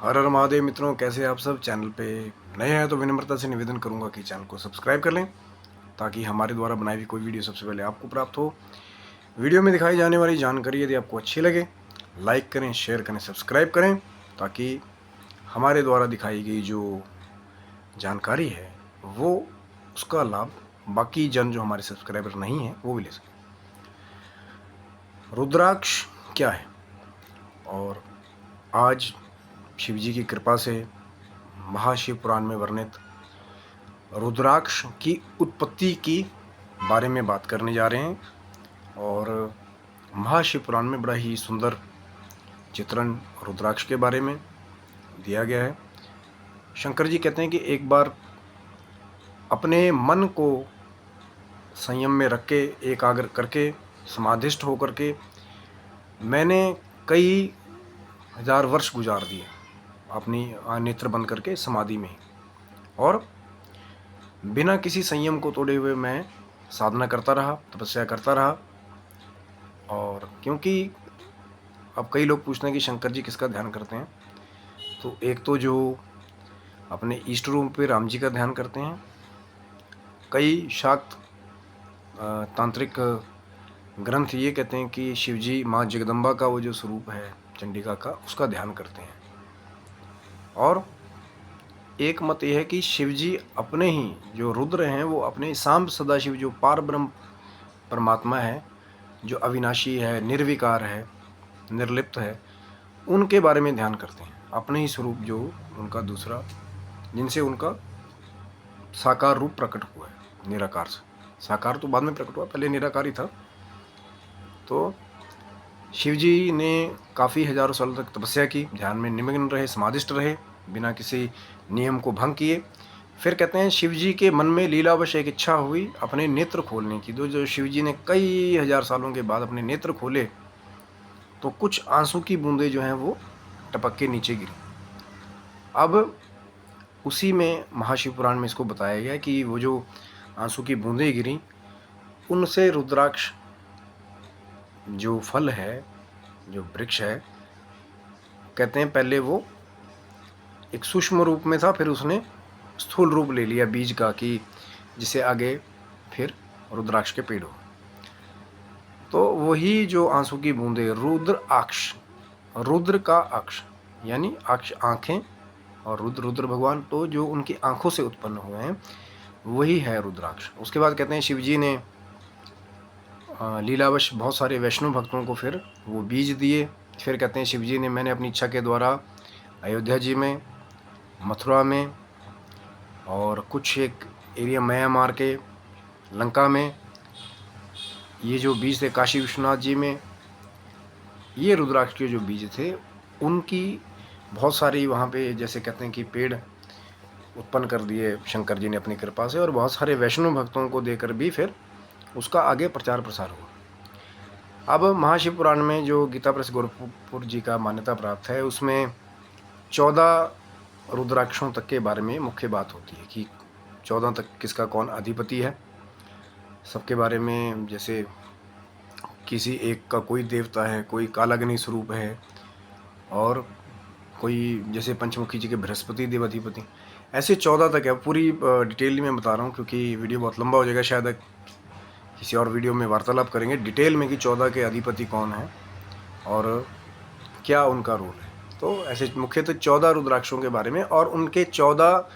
हर हर महादेव मित्रों, कैसे आप सब। चैनल पे नए हैं तो विनम्रता से निवेदन करूंगा कि चैनल को सब्सक्राइब कर लें ताकि हमारे द्वारा बनाई हुई कोई वीडियो सबसे पहले आपको प्राप्त हो। वीडियो में दिखाई जाने वाली जानकारी यदि आपको अच्छी लगे, लाइक करें, शेयर करें, सब्सक्राइब करें ताकि हमारे द्वारा दिखाई गई जो जानकारी है वो उसका लाभ बाकी जन जो हमारे सब्सक्राइबर नहीं हैं वो भी ले सकें। रुद्राक्ष क्या है? और आज शिव जी की कृपा से महाशिव पुराण में वर्णित रुद्राक्ष की उत्पत्ति की बारे में बात करने जा रहे हैं। और महाशिव पुराण में बड़ा ही सुंदर चित्रण रुद्राक्ष के बारे में दिया गया है। शंकर जी कहते हैं कि एक बार अपने मन को संयम में रख के, एकाग्र करके, समाधिष्ठ होकर के मैंने कई हजार वर्ष गुजार दिए अपनी नेत्र बंद करके समाधि में, और बिना किसी संयम को तोड़े हुए मैं साधना करता रहा, तपस्या करता रहा। और क्योंकि अब कई लोग पूछते हैं कि शंकर जी किसका ध्यान करते हैं, तो एक तो जो अपने इष्ट रूप पे राम जी का ध्यान करते हैं, कई शाक्त तांत्रिक ग्रंथ ये कहते हैं कि शिव जी माँ जगदम्बा का वो जो स्वरूप है चंडिका का, उसका ध्यान करते हैं। और एक मत यह है कि शिव जी अपने ही जो रुद्र हैं वो अपने सांब सदाशिव जो पार ब्रह्म परमात्मा है, जो अविनाशी है, निर्विकार है, निर्लिप्त है, उनके बारे में ध्यान करते हैं। अपने ही स्वरूप जो उनका दूसरा, जिनसे उनका साकार रूप प्रकट हुआ है निराकार से। साकार तो बाद में प्रकट हुआ, पहले निराकार ही था। तो शिव जी ने काफ़ी हजारों सालों तक तपस्या की, ध्यान में निमग्न रहे, समाधिष्ठ रहे, बिना किसी नियम को भंग किए। फिर कहते हैं शिव जी के मन में लीलावश एक इच्छा हुई अपने नेत्र खोलने की। जो शिव जी ने कई हजार सालों के बाद अपने नेत्र खोले तो कुछ आंसू की बूंदें जो हैं वो टपक के नीचे गिरी। अब उसी में महाशिव पुराण में इसको बताया गया कि वो जो आंसू की बूंदें गिरी, उनसे रुद्राक्ष जो फल है, जो वृक्ष है, कहते हैं पहले वो एक सूक्ष्म रूप में था, फिर उसने स्थूल रूप ले लिया बीज का, कि जिसे आगे फिर रुद्राक्ष के पेड़ हो। तो वही जो आंसू की बूंदे, रुद्र अक्ष, रुद्र का अक्ष यानी अक्ष आंखें, और रुद्र रुद्र भगवान, तो जो उनकी आंखों से उत्पन्न हुए हैं वही है रुद्राक्ष। उसके बाद कहते हैं शिव जी ने लीलावश बहुत सारे वैष्णव भक्तों को फिर वो बीज दिए। फिर कहते हैं शिव जी ने, मैंने अपनी इच्छा के द्वारा अयोध्या जी में, मथुरा में, और कुछ एक एरिया म्यांमार के लंका में, ये जो बीज थे काशी विश्वनाथ जी में, ये रुद्राक्ष के जो बीज थे उनकी बहुत सारी वहाँ पे, जैसे कहते हैं कि पेड़ उत्पन्न कर दिए शंकर जी ने अपनी कृपा से, और बहुत सारे वैष्णव भक्तों को देकर भी फिर उसका आगे प्रचार प्रसार हुआ। अब महाशिव पुराण में जो गीता प्रेस गोरखपुर जी का मान्यता प्राप्त है, उसमें 14 रुद्राक्षों तक के बारे में मुख्य बात होती है कि 14 तक किसका कौन अधिपति है, सबके बारे में। जैसे किसी एक का कोई देवता है, कोई कालाग्नि स्वरूप है, और कोई जैसे पंचमुखी जी के बृहस्पति देव अधिपति, ऐसे 14 तक है। पूरी डिटेल में बता रहा हूँ क्योंकि वीडियो बहुत लंबा हो जाएगा, शायद किसी और वीडियो में वार्तालाप करेंगे डिटेल में कि 14 के अधिपति कौन है और क्या उनका रोल है। तो ऐसे मुख्यतः 14 रुद्राक्षों के बारे में और उनके 14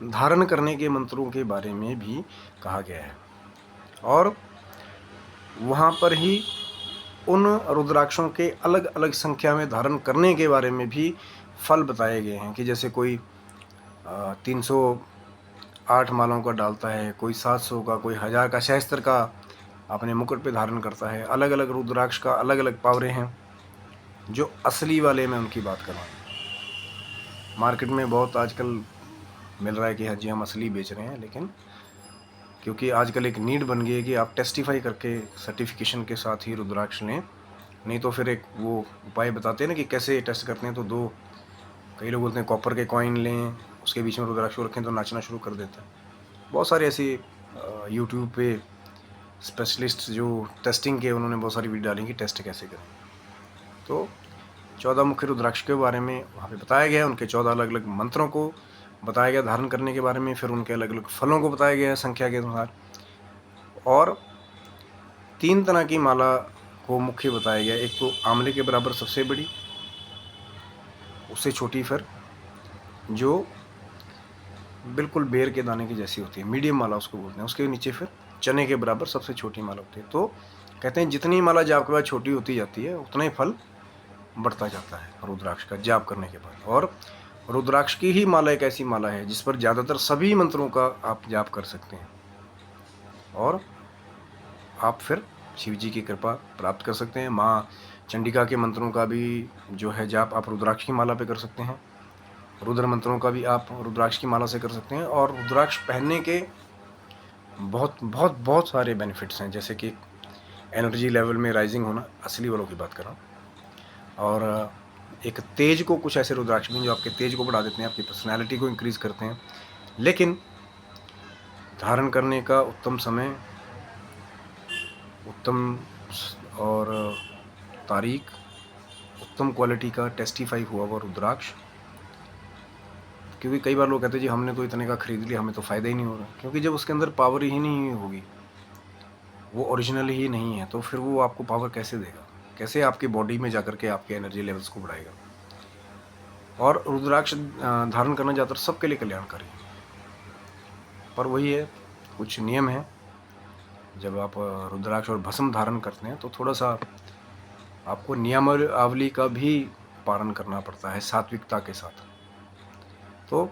धारण करने के मंत्रों के बारे में भी कहा गया है। और वहाँ पर ही उन रुद्राक्षों के अलग अलग संख्या में धारण करने के बारे में भी फल बताए गए हैं कि जैसे कोई 308 मालों का डालता है, कोई 700 का, कोई 1000 का, सहस्त्र का अपने मुकुट पे धारण करता है। अलग अलग रुद्राक्ष का अलग अलग पावरे हैं। जो असली वाले मैं उनकी बात कर रहा हूँ। मार्केट में बहुत आजकल मिल रहा है कि हाँ जी हम असली बेच रहे हैं, लेकिन क्योंकि आजकल एक नीड बन गई है कि आप टेस्टिफाई करके सर्टिफिकेशन के साथ ही रुद्राक्ष लें, नहीं तो फिर एक वो उपाय बताते हैं ना कि कैसे टेस्ट करते हैं। तो कई लोग बोलते हैं कॉपर के कॉइन लें, उसके बीच में रुद्राक्ष को रखें तो नाचना शुरू कर देता है। बहुत सारे ऐसी यूट्यूब पे स्पेशलिस्ट जो टेस्टिंग के, उन्होंने बहुत सारी वीडियो डाली कि टेस्ट कैसे करें। तो 14 मुख्य रुद्राक्ष के बारे में वहाँ पे बताया गया है, उनके 14 अलग-अलग मंत्रों को बताया गया धारण करने के बारे में, फिर उनके अलग-अलग फलों को बताया गया है संख्या के अनुसार, और 3 तरह की माला को मुख्य बताया गया है। एक तो आंवले के बराबर सबसे बड़ी, उससे छोटी फिर जो बिल्कुल बेर के दाने की जैसी होती है, मीडियम माला उसको बोलते हैं, उसके नीचे फिर चने के बराबर सबसे छोटी माला होती है। तो कहते हैं जितनी माला जाप के बाद छोटी होती जाती है उतना ही फल बढ़ता जाता है रुद्राक्ष का जाप करने के बाद। और रुद्राक्ष की ही माला एक ऐसी माला है जिस पर ज़्यादातर सभी मंत्रों का आप जाप कर सकते हैं और आप फिर शिव जी की कृपा प्राप्त कर सकते हैं। माँ चंडिका के मंत्रों का भी जो है जाप आप रुद्राक्ष की माला पे कर सकते हैं, रुद्र मंत्रों का भी आप रुद्राक्ष की माला से कर सकते हैं। और रुद्राक्ष पहनने के बहुत बहुत बहुत सारे बेनिफिट्स हैं, जैसे कि एनर्जी लेवल में राइजिंग होना, असली वालों की बात कर रहा हूँ, और एक तेज को, कुछ ऐसे रुद्राक्ष भी जो आपके तेज को बढ़ा देते हैं, आपकी पर्सनैलिटी को इंक्रीज़ करते हैं। लेकिन धारण करने का उत्तम समय, उत्तम और तारीख, उत्तम क्वालिटी का टेस्टिफाई हुआ हुआ रुद्राक्ष, क्योंकि कई बार लोग कहते हैं जी हमने तो इतने का खरीद लिया, हमें तो फ़ायदा ही नहीं हो रहा, क्योंकि जब उसके अंदर पावर ही नहीं होगी, वो ओरिजिनल ही नहीं है, तो फिर वो आपको पावर कैसे देगा, कैसे आपकी बॉडी में जाकर के आपके एनर्जी लेवल्स को बढ़ाएगा। और रुद्राक्ष धारण करना ज़्यादातर सबके लिए कल्याणकारी है, पर वही है, कुछ नियम है। जब आप रुद्राक्ष और भस्म धारण करते हैं तो थोड़ा सा आपको नियमावली का भी पालन करना पड़ता है सात्विकता के साथ। तो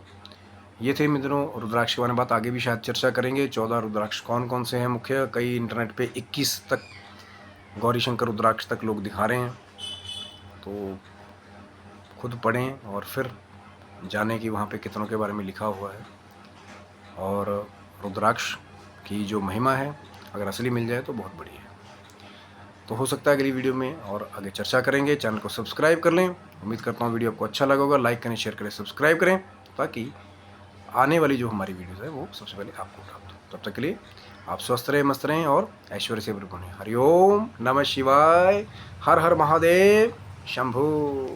ये थे मित्रों रुद्राक्ष के बारे में बात, आगे भी शायद चर्चा करेंगे। 14 रुद्राक्ष कौन कौन से हैं मुख्य, कई इंटरनेट पे 21 तक गौरी शंकर रुद्राक्ष तक लोग दिखा रहे हैं, तो खुद पढ़ें और फिर जानें कि वहाँ पे कितनों के बारे में लिखा हुआ है। और रुद्राक्ष की जो महिमा है अगर असली मिल जाए तो बहुत बड़ी है। तो हो सकता है अगली वीडियो में और आगे चर्चा करेंगे। चैनल को सब्सक्राइब कर लें। उम्मीद करता हूँ वीडियो आपको अच्छा लगा होगा। लाइक करें, शेयर करें, सब्सक्राइब करें, ताकि आने वाली जो हमारी वीडियोज़ है वो सबसे पहले आपको प्राप्त हो। तब तक के लिए आप स्वस्थ रहें, मस्त रहें और ऐश्वर्य से भरपूर रहें। हरिओम नमः शिवाय, हर हर महादेव, शंभू।